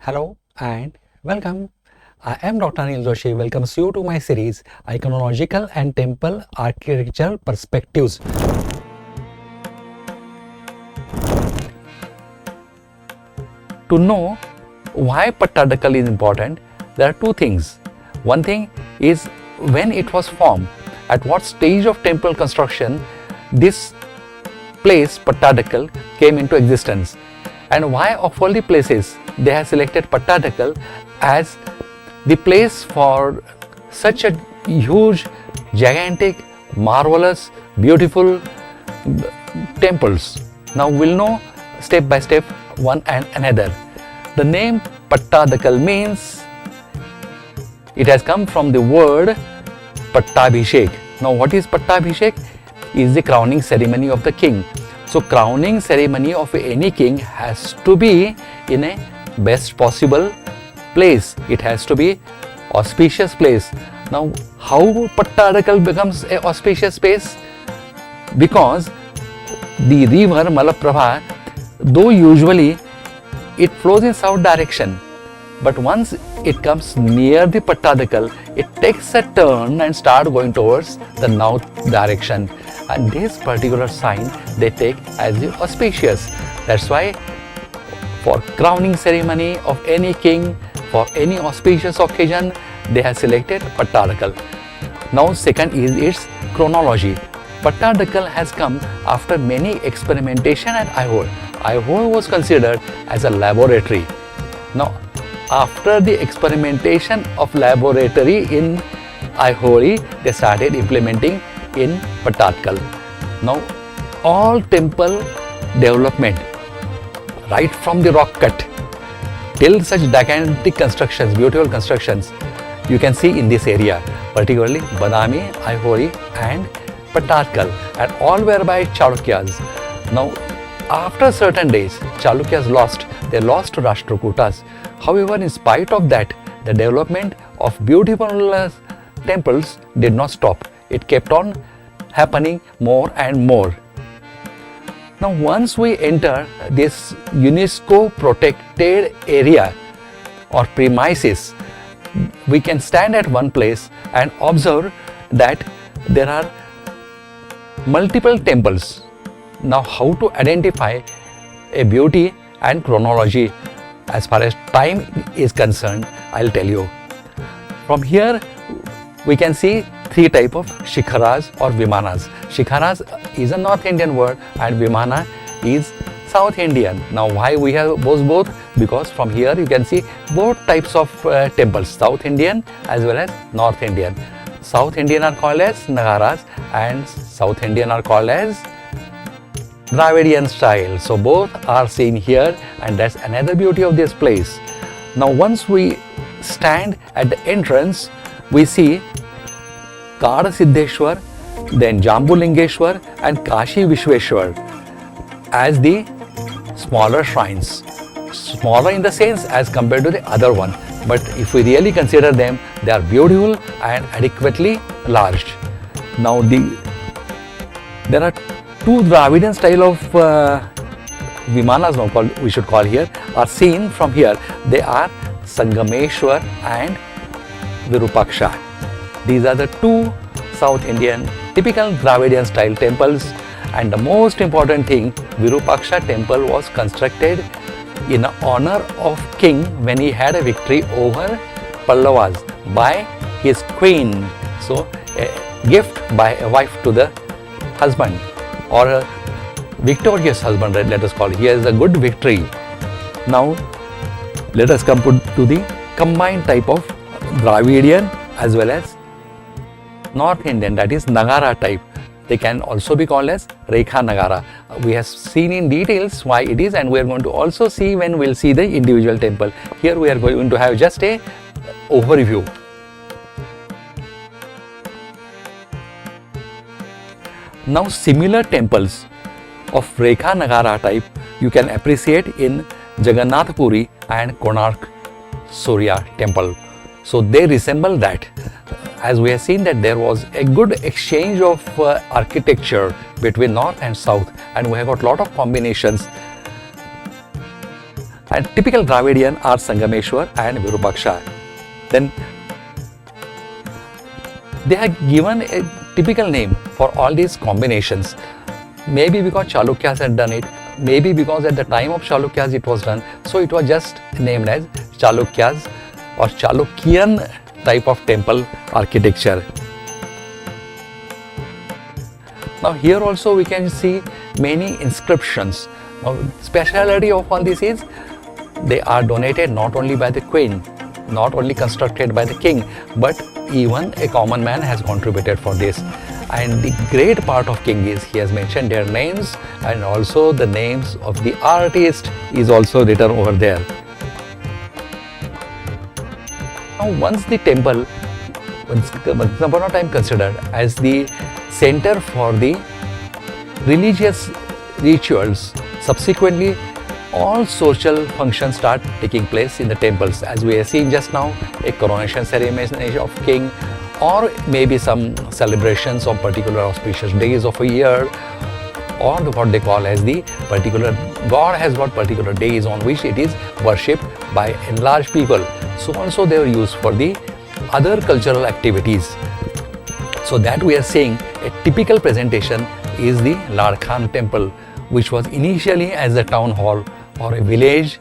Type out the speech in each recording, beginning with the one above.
Hello and welcome. I am Dr. Anil Joshi. Welcomes you to my series Iconological and Temple Architectural Perspectives. To know why Pattadakal is important, there are two things. One thing is when it was formed, at what stage of temple construction this place Pattadakal came into existence, and why of all the places they have selected Pattadakal as the place for such a huge, gigantic, marvelous, beautiful temples. Now we'll know step by step one and another. The name Pattadakal means it has come from the word Pattabhishek. Now what is Pattabhishek? Is the crowning ceremony of the king. So crowning ceremony of any king has to be in a best possible place. It has to be auspicious place. Now how Pattadakal becomes a auspicious place? Because the river Malaprabha, though usually it flows in south direction, but once it comes near the Pattadakal, it takes a turn and start going towards the north direction, and this particular sign they take as the auspicious. That's why for crowning ceremony of any king, for any auspicious occasion, they have selected Pattadakal. Now second is its chronology. Pattadakal has come after many experimentation at ICONOGRAPHY. ICONOGRAPHY was considered as a laboratory. Now after the experimentation of laboratory in ICONOGRAPHY, they started implementing in Pattadakal. Now all temple development, right from the rock cut till such gigantic constructions, beautiful constructions, you can see in this area, particularly Badami, ICONOGRAPHY and Pattadakal, and all were by Chalukyas. Now after certain days, Chalukyas lost to Rashtrakutas. However, in spite of that, the development of beautiful temples did not stop. It kept on happening more and more. Now once we enter this UNESCO protected area or premises, we can stand at one place and observe that there are multiple temples. Now how to identify a beauty and chronology as far as time is concerned, I'll tell you. From here we can see three types of shikharas or vimanas. Shikharas is a North Indian word and vimana is South Indian. Now why we have both? Because from here you can see both types of temples, South Indian as well as North Indian. South Indian are called as Nagaras and South Indian are called as Dravidian style. So both are seen here, and that's another beauty of this place. Now once we stand at the entrance, we see Kadsiddheshwar, then Jambulingeshwar and Kashi Vishweshwar as the smaller shrines. Smaller in the sense as compared to the other one, but if we really consider them, they are beautiful and adequately large. Now there are two Dravidian style of vimanas, now we should call here, are seen from here. They are Sangameshwar and Virupaksha. These are the two South Indian typical Dravidian style temples, and the most important thing, Virupaksha temple was constructed in honor of king when he had a victory over Pallavas by his queen. So a gift by a wife to the husband, or a victorious husband, let us call it. Here is a good victory. Now let us come to the combined type of Dravidian as well as North Indian, that is Nagara type. They can also be called as Rekha Nagara. We have seen in details why it is, and we are going to also see when we will see the individual temple. Here we are going to have just a overview. Now similar temples of Rekha Nagara type you can appreciate in Jagannath Puri and Konark Surya temple. So they resemble that. As we have seen that there was a good exchange of architecture between north and south, and we have got lot of combinations. And typical Dravidian are Sangameshwar and Virupaksha. Then they have given a typical name for all these combinations. Maybe because Chalukyas had done it, maybe because at the time of Chalukyas it was done, so it was just named as Chalukyas or Chalukyan type of temple architecture. Now here also we can see many inscriptions. Now speciality of all this is they are donated not only by the queen, not only constructed by the king, but even a common man has contributed for this. And the great part of king is he has mentioned their names, and also the names of the artist is also written over there. Now once the temple, once upon a time considered as the center for the religious rituals, subsequently all social functions start taking place in the temples, as we have seen just now, a coronation ceremony of king, or maybe some celebrations of particular auspicious days of a year, or what they call as the particular god has got particular days on which it is worshipped by enlarged people. So also they are used for the other cultural activities. So that we are seeing a typical presentation is the Ladkhan temple, which was initially as a town hall or a village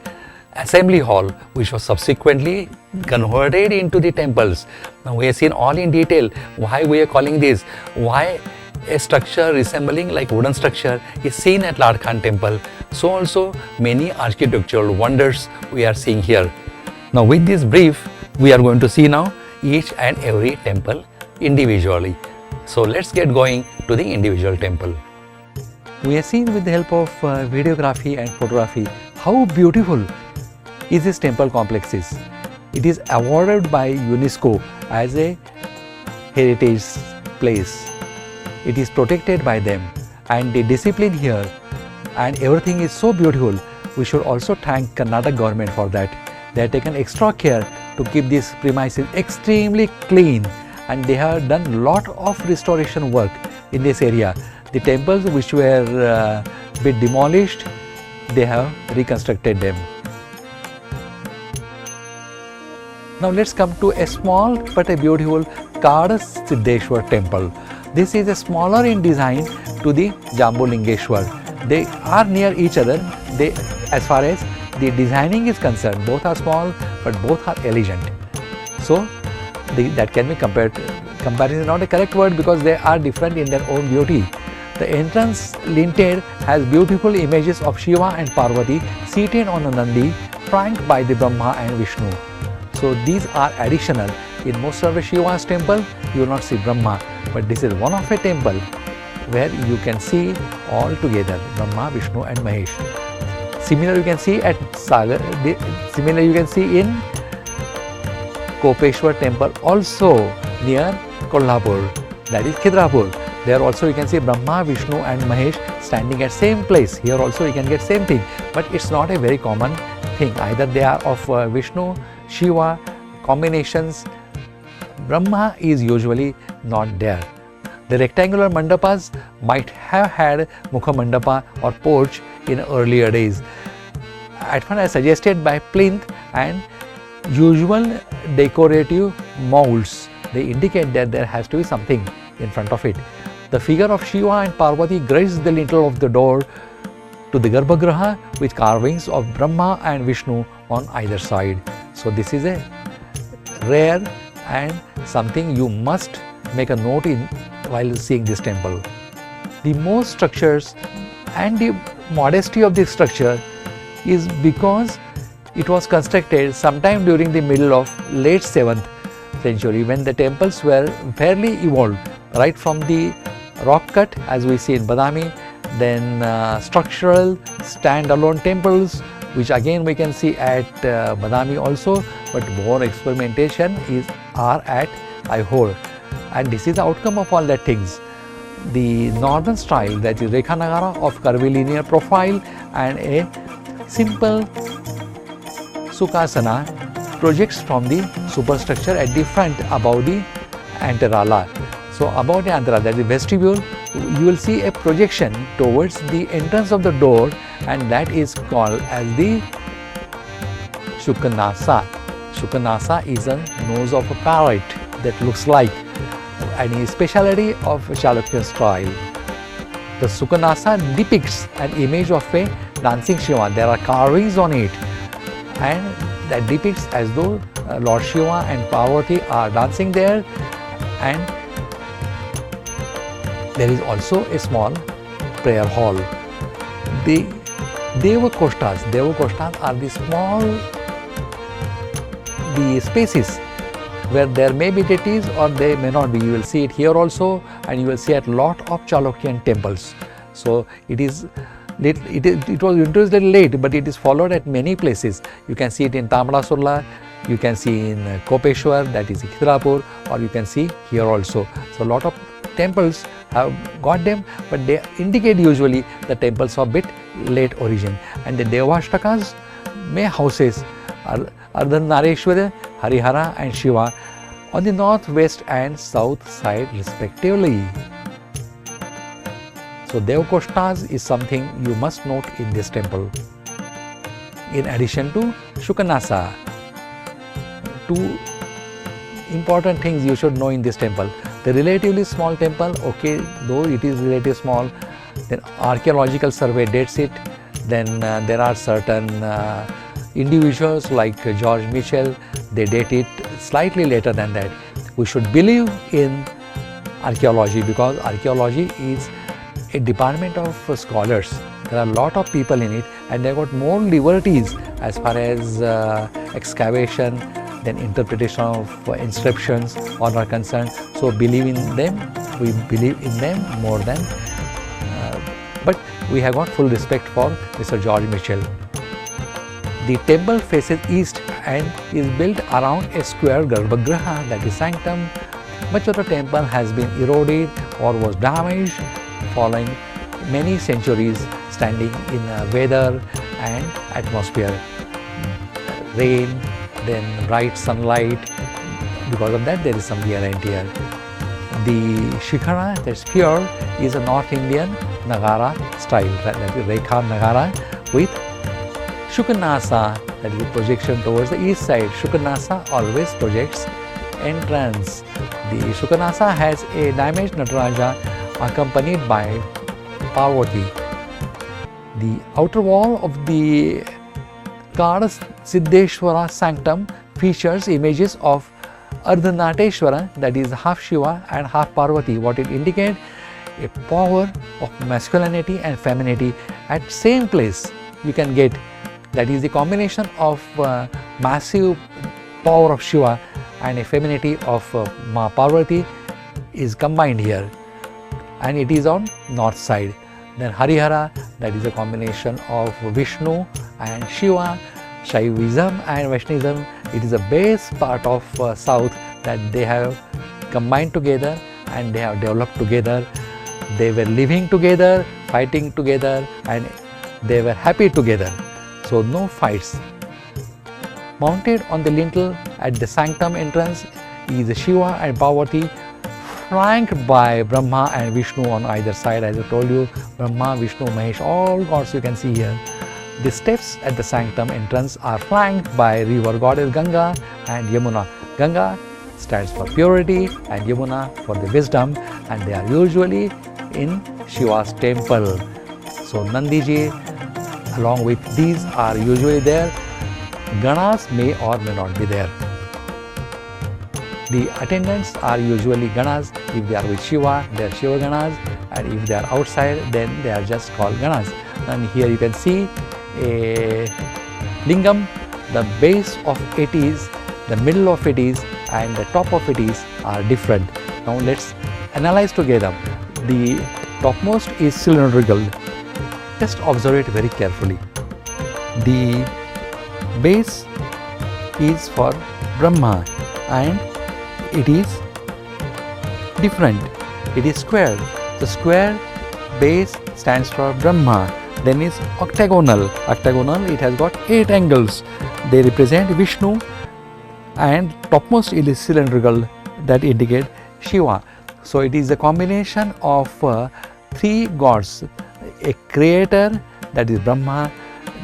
assembly hall, which was subsequently converted into the temples. Now we have seen all in detail why we are calling this, why a structure resembling like wooden structure is seen at Ladkhan temple. So also many architectural wonders we are seeing here. Now with this brief, we are going to see now each and every temple individually. So let's get going to the individual temple. We have seen with the help of videography and photography how beautiful is this temple complex is. It is awarded by UNESCO as a heritage place. It is protected by them, and the discipline here and everything is so beautiful. We should also thank Karnataka government for that. They have taken extra care to keep these premises extremely clean, and they have done lot of restoration work in this area. The temples which were bit demolished, they have reconstructed them. Now let's come to a small but a beautiful Kadsiddheshwar temple. This is a smaller in design to the Jambulingeshwar. They are near each other. They, as far as the designing is concerned, both are small but both are elegant. So that can be compared. Comparison is not a correct word because they are different in their own beauty. The entrance lintel has beautiful images of Shiva and Parvati seated on a Nandi, flanked by the Brahma and Vishnu. So these are additional. In most of the Shiva's temple, you will not see Brahma, but this is one of a temple where you can see all together Brahma, Vishnu and Mahesh. Similar you can see at Sagar. Similar you can see in Kopeshwar temple, also near Kolhapur, that is Khidrapur. There also you can see Brahma, Vishnu and Mahesh standing at same place. Here also you can get same thing, but it's not a very common thing. Either they are of Vishnu, Shiva combinations. Brahma is usually not there. The rectangular mandapas might have had Mukha Mandapa or porch in earlier days. At first, as suggested by plinth and usual decorative molds, they indicate that there has to be something in front of it. The figure of Shiva and Parvati graced the lintel of the door to the Garbhagriha with carvings of Brahma and Vishnu on either side. So this is a rare and something you must make a note in while seeing this temple. The most structures and the modesty of this structure is because it was constructed sometime during the middle of late 7th century, when the temples were fairly evolved, right from the rock cut as we see in Badami, then structural standalone temples, which again we can see at Badami also, but more experimentation are at AIHOLI. And this is the outcome of all that things. The northern style, that is Rekha Nagara of curvilinear profile and a simple Sukhasana, projects from the superstructure at the front above the antarala. So above the antarala, that is the vestibule, you will see a projection towards the entrance of the door, and that is called as the Shukanasa. Shukanasa is a nose of a parrot that looks like any speciality of Chalukya style. The Shukanasa depicts an image of a dancing Shiva. There are carvings on it, and that depicts as though Lord Shiva and Parvati are dancing there, and there is also a small prayer hall. The Devakoshtas are the small spaces where there may be deities or they may not be. You will see it here also, and you will see at lot of Chalukyan temples. So it was introduced a little late, but it is followed at many places. You can see it in Tamrasurla, you can see in Kopeshwar, that is Khirapur, or you can see here also. So a lot of temples have got them, but they indicate usually the temples of bit late origin. And the Devashtakas may houses Ardhanareshwara, Harihara and Shiva on the northwest and south side respectively. So Devakoshtas is something you must note in this temple. In addition to Shukanasa, two important things you should know in this temple. The relatively small temple, okay, though it is relatively small, then archaeological survey dates it. Then there are certain individuals like George Mitchell, they date it slightly later than that. We should believe in archaeology because archaeology is a department of scholars. There are a lot of people in it, and they got more liberties as far as excavation, then interpretation of inscriptions are concerned. So believe in them, we believe in them more than, but we have got full respect for Mr. George Mitchell. The temple faces east and is built around a square Garbhagriha, that is sanctum. Much of the temple has been eroded or was damaged following many centuries standing in weather and atmosphere. Rain, then bright sunlight, because of that there is some wear and tear. The Shikhara, that sphere, is a North Indian Nagara style, that is Rekha Nagara with Shukanasa, that is the projection towards the east side. Shukanasa always projects entrance. The Shukanasa has a damaged Nataraja accompanied by Parvati. The outer wall of the Kadsiddheshwar sanctum features images of Ardhanareshwara, that is half Shiva and half Parvati. What it indicates? A power of masculinity and femininity at same place you can get. That is the combination of massive power of Shiva and a femininity of Ma Parvati is combined here, and it is on north side. Then Harihara, that is a combination of Vishnu and Shiva. Shaivism and Vaishnavism, it is a base part of south that they have combined together and they have developed together. They were living together, fighting together, and they were happy together. So no fights. Mounted on the lintel at the sanctum entrance is Shiva and Parvati, flanked by Brahma and Vishnu on either side. As I told you, Brahma, Vishnu, Mahesh, all gods you can see here. The steps at the sanctum entrance are flanked by river goddess Ganga and Yamuna. Ganga stands for purity and Yamuna for the wisdom, and they are usually in Shiva's temple. So Nandiji along with these are usually there. Ganas may or may not be there. The attendants are usually Ganas. If they are with Shiva, they are Shiva Ganas, and if they are outside, then they are just called Ganas. And here you can see a lingam. The base of it is, the middle of it is, and the top of it is are different. Now let's analyze together. The topmost is cylindrical. Just observe it very carefully. The base is for Brahma and it is different. It is square. The square base stands for Brahma. Then is octagonal. Octagonal, it has got 8 angles. They represent Vishnu, and topmost it is cylindrical, that indicate Shiva. So it is a combination of 3 gods. A creator, that is Brahma,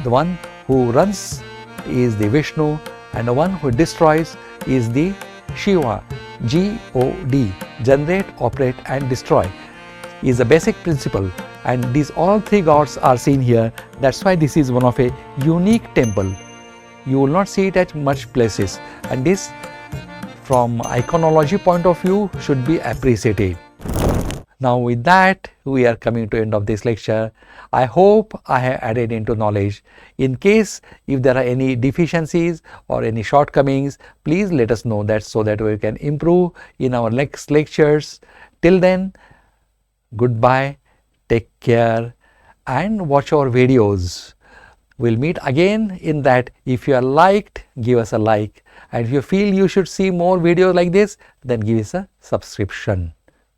the one who runs is the Vishnu, and the one who destroys is the Shiva. G-O-D, generate, operate and destroy, is the basic principle, and these all three gods are seen here. That's why this is one of a unique temple. You will not see it at much places, and this from iconology point of view should be appreciated. Now with that, we are coming to end of this lecture. I hope I have added into knowledge. In case if there are any deficiencies or any shortcomings, please let us know that, so that we can improve in our next lectures. Till then, goodbye, take care and watch our videos. We'll meet again in that. If you are liked, give us a like, and if you feel you should see more videos like this, then give us a subscription.